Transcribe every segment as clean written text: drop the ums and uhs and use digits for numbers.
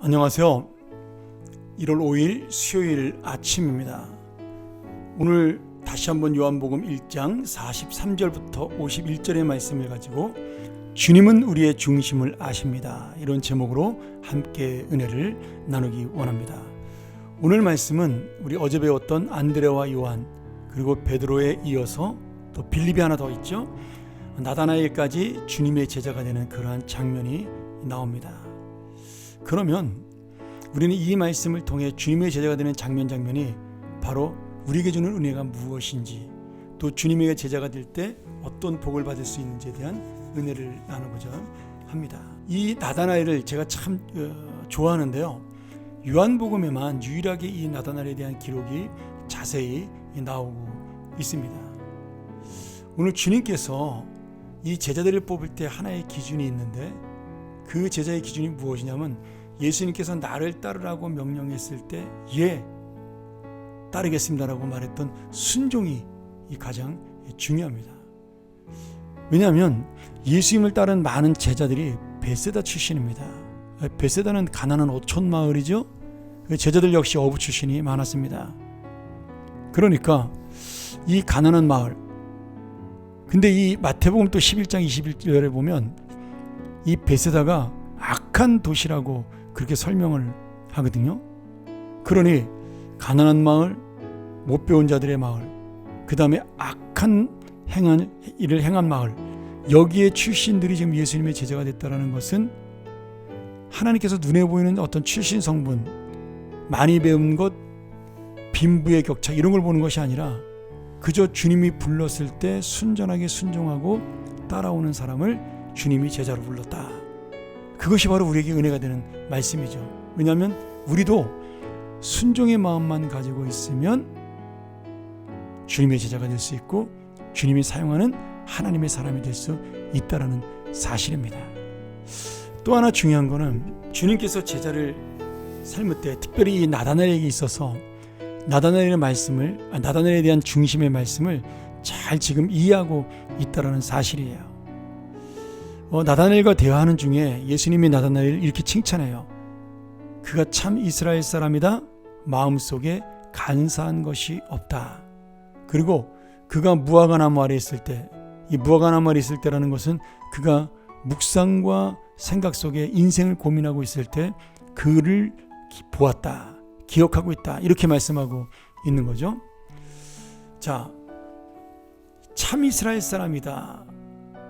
안녕하세요. 1월 5일 수요일 아침입니다. 오늘 다시 한번 요한복음 1장 43절부터 51절의 말씀을 가지고 주님은 우리의 중심을 아십니다, 이런 제목으로 함께 은혜를 나누기 원합니다. 오늘 말씀은 우리 어제 배웠던 안드레와 요한 그리고 베드로에 이어서 또 빌립이 하나 더 있죠. 나다나엘까지 주님의 제자가 되는 그러한 장면이 나옵니다. 그러면 우리는 이 말씀을 통해 주님의 제자가 되는 장면이 바로 우리에게 주는 은혜가 무엇인지, 또 주님의 제자가 될 때 어떤 복을 받을 수 있는지에 대한 은혜를 나누고자 합니다. 이 나다나엘을 제가 참 좋아하는데요, 요한복음에만 유일하게 이 나다나엘에 대한 기록이 자세히 나오고 있습니다. 오늘 주님께서 이 제자들을 뽑을 때 하나의 기준이 있는데, 그 제자의 기준이 무엇이냐면 예수님께서 나를 따르라고 명령했을 때 예, 따르겠습니다라고 말했던 순종이 가장 중요합니다. 왜냐하면 예수님을 따른 많은 제자들이 베세다 출신입니다. 베세다는 가나안 어촌 마을이죠. 제자들 역시 어부 출신이 많았습니다. 그러니까 이 가나안 마을, 근데 이 마태복음 또 11장 21절에 보면 이 베세다가 악한 도시라고 그렇게 설명을 하거든요. 그러니 가난한 마을, 못 배운 자들의 마을, 그 다음에 악한 일을 행한 마을, 여기에 출신들이 지금 예수님의 제자가 됐다는 것은 하나님께서 눈에 보이는 어떤 출신 성분, 많이 배운 것, 빈부의 격차 이런 걸 보는 것이 아니라 그저 주님이 불렀을 때 순전하게 순종하고 따라오는 사람을 주님이 제자로 불렀다. 그것이 바로 우리에게 은혜가 되는 말씀이죠. 왜냐하면 우리도 순종의 마음만 가지고 있으면 주님의 제자가 될 수 있고 주님이 사용하는 하나님의 사람이 될 수 있다는 사실입니다. 또 하나 중요한 거는 주님께서 제자를 삶을 때 특별히 이 나다나엘에게 있어서 나다나엘에 대한 중심의 말씀을 잘 지금 이해하고 있다는 사실이에요. 나다나엘과 대화하는 중에 예수님이 나다나엘을 이렇게 칭찬해요. 그가 참 이스라엘 사람이다. 마음속에 간사한 것이 없다. 그리고 그가 무화과나무 아래 있을 때, 이 무화과나무 아래 있을 때라는 것은 그가 묵상과 생각 속에 인생을 고민하고 있을 때 그를 보았다, 기억하고 있다, 이렇게 말씀하고 있는 거죠. 자, 참 이스라엘 사람이다,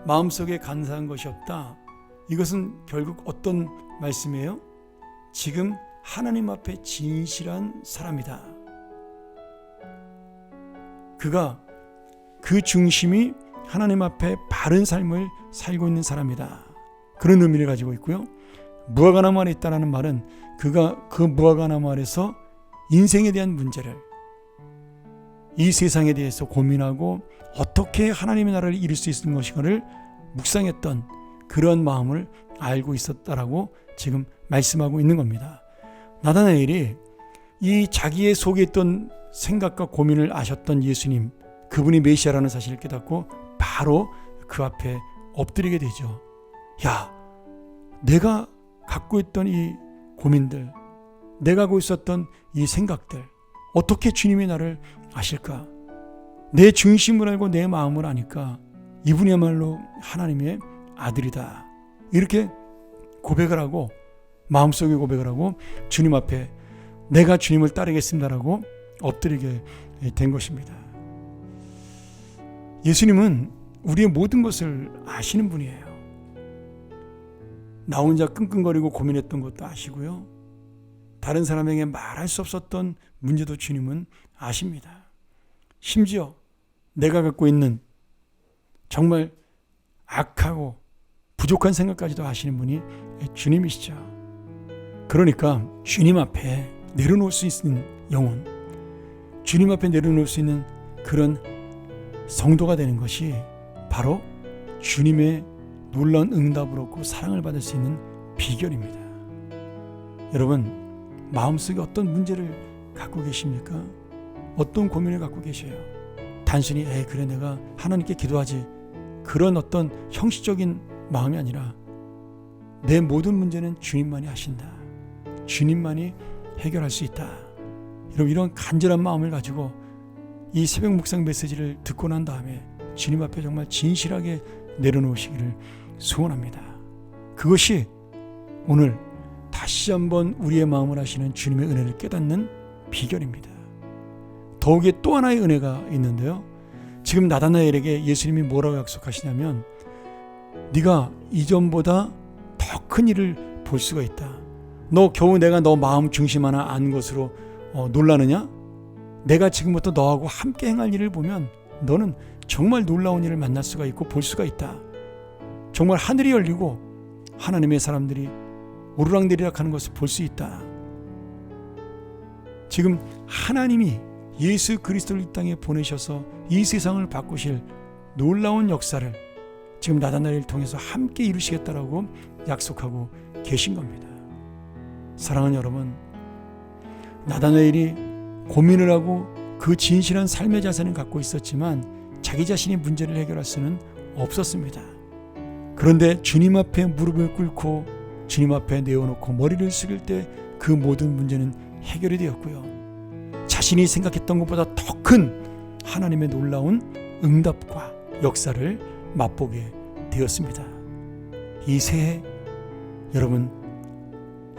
마음속에 간사한 것이 없다. 이것은 결국 어떤 말씀이에요? 지금 하나님 앞에 진실한 사람이다. 그가 그 중심이 하나님 앞에 바른 삶을 살고 있는 사람이다. 그런 의미를 가지고 있고요. 무화과나무 아래 있다는 말은 그가 그 무화과나무 아래서 인생에 대한 문제를, 이 세상에 대해서 고민하고 어떻게 하나님의 나라를 이룰 수 있는 것인가를 묵상했던 그런 마음을 알고 있었다라고 지금 말씀하고 있는 겁니다. 나다나엘이 이 자기의 속에 있던 생각과 고민을 아셨던 예수님, 그분이 메시아라는 사실을 깨닫고 바로 그 앞에 엎드리게 되죠. 야, 내가 갖고 있던 이 고민들, 내가 갖고 있었던 이 생각들, 어떻게 주님이 나를 아실까? 내 중심을 알고 내 마음을 아니까 이분이야말로 하나님의 아들이다. 이렇게 고백을 하고, 마음속에 고백을 하고 주님 앞에 내가 주님을 따르겠습니다라고 엎드리게 된 것입니다. 예수님은 우리의 모든 것을 아시는 분이에요. 나 혼자 끙끙거리고 고민했던 것도 아시고요, 다른 사람에게 말할 수 없었던 문제도 주님은 아십니다. 심지어 내가 갖고 있는 정말 악하고 부족한 생각까지도 아시는 분이 주님이시죠. 그러니까 주님 앞에 내려놓을 수 있는 영혼, 주님 앞에 내려놓을 수 있는 그런 성도가 되는 것이 바로 주님의 놀라운 응답을 얻고 사랑을 받을 수 있는 비결입니다. 여러분, 마음속에 어떤 문제를 갖고 계십니까? 어떤 고민을 갖고 계셔요? 단순히 그래 내가 하나님께 기도하지, 그런 어떤 형식적인 마음이 아니라 내 모든 문제는 주님만이 하신다. 주님만이 해결할 수 있다. 여러분, 이런 간절한 마음을 가지고 이 새벽 묵상 메시지를 듣고 난 다음에 주님 앞에 정말 진실하게 내려놓으시기를 소원합니다. 그것이 오늘 다시 한번 우리의 마음을 하시는 주님의 은혜를 깨닫는 비결입니다. 더욱이 또 하나의 은혜가 있는데요. 지금 나다나엘에게 예수님이 뭐라고 약속하시냐면, 네가 이전보다 더 큰 일을 볼 수가 있다. 너 겨우 내가 너 마음 중심 하나 안 것으로 놀라느냐? 내가 지금부터 너하고 함께 행할 일을 보면 너는 정말 놀라운 일을 만날 수가 있고 볼 수가 있다. 정말 하늘이 열리고 하나님의 사람들이 오르락내리락 하는 것을 볼 수 있다. 지금 하나님이 예수 그리스도를 이 땅에 보내셔서 이 세상을 바꾸실 놀라운 역사를 지금 나다나엘을 통해서 함께 이루시겠다라고 약속하고 계신 겁니다. 사랑하는 여러분, 나다나엘이 고민을 하고 그 진실한 삶의 자세는 갖고 있었지만 자기 자신이 문제를 해결할 수는 없었습니다. 그런데 주님 앞에 무릎을 꿇고 주님 앞에 내어놓고 머리를 숙일 때 그 모든 문제는 해결이 되었고요. 자신이 생각했던 것보다 더 큰 하나님의 놀라운 응답과 역사를 맛보게 되었습니다. 이 새해 여러분,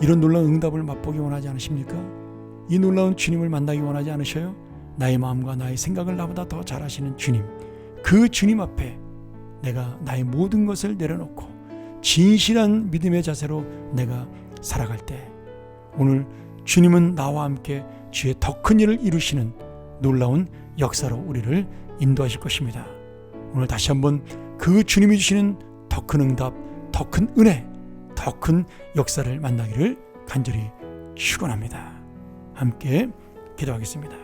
이런 놀라운 응답을 맛보기 원하지 않으십니까? 이 놀라운 주님을 만나기 원하지 않으셔요? 나의 마음과 나의 생각을 나보다 더 잘 아시는 주님, 그 주님 앞에 내가 나의 모든 것을 내려놓고 진실한 믿음의 자세로 내가 살아갈 때 오늘 주님은 나와 함께 주의 더 큰 일을 이루시는 놀라운 역사로 우리를 인도하실 것입니다. 오늘 다시 한번 그 주님이 주시는 더 큰 응답, 더 큰 은혜, 더 큰 역사를 만나기를 간절히 축원합니다. 함께 기도하겠습니다.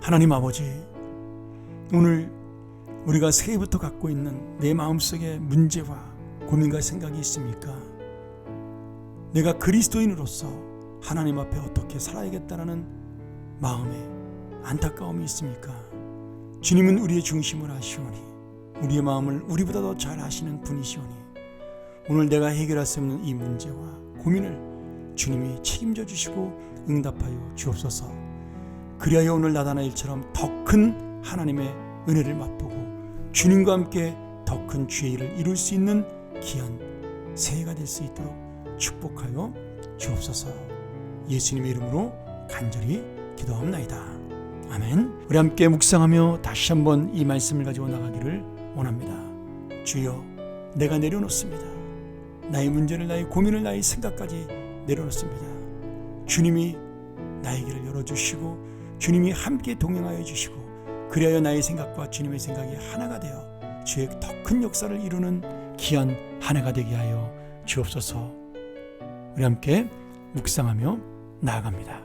하나님 아버지, 오늘 우리가 새해부터 갖고 있는 내 마음속에 문제와 고민과 생각이 있습니까? 내가 그리스도인으로서 하나님 앞에 어떻게 살아야겠다라는 마음에 안타까움이 있습니까? 주님은 우리의 중심을 아시오니 우리의 마음을 우리보다 더 잘 아시는 분이시오니 오늘 내가 해결할 수 없는 이 문제와 고민을 주님이 책임져 주시고 응답하여 주옵소서. 그리하여 오늘 나다나엘처럼 더 큰 하나님의 은혜를 맛보고 주님과 함께 더 큰 주의 일을 이룰 수 있는 귀한 새해가 될 수 있도록 축복하여 주옵소서. 예수님의 이름으로 간절히 기도합나이다. 아멘. 우리 함께 묵상하며 다시 한번 이 말씀을 가지고 나가기를 원합니다. 주여, 내가 내려놓습니다. 나의 문제를, 나의 고민을, 나의 생각까지 내려놓습니다. 주님이 나의 길을 열어주시고 주님이 함께 동행하여 주시고 그리하여 나의 생각과 주님의 생각이 하나가 되어 주의 더 큰 역사를 이루는 귀한 한 해가 되게 하여 주옵소서. 우리 함께 묵상하며 나아갑니다.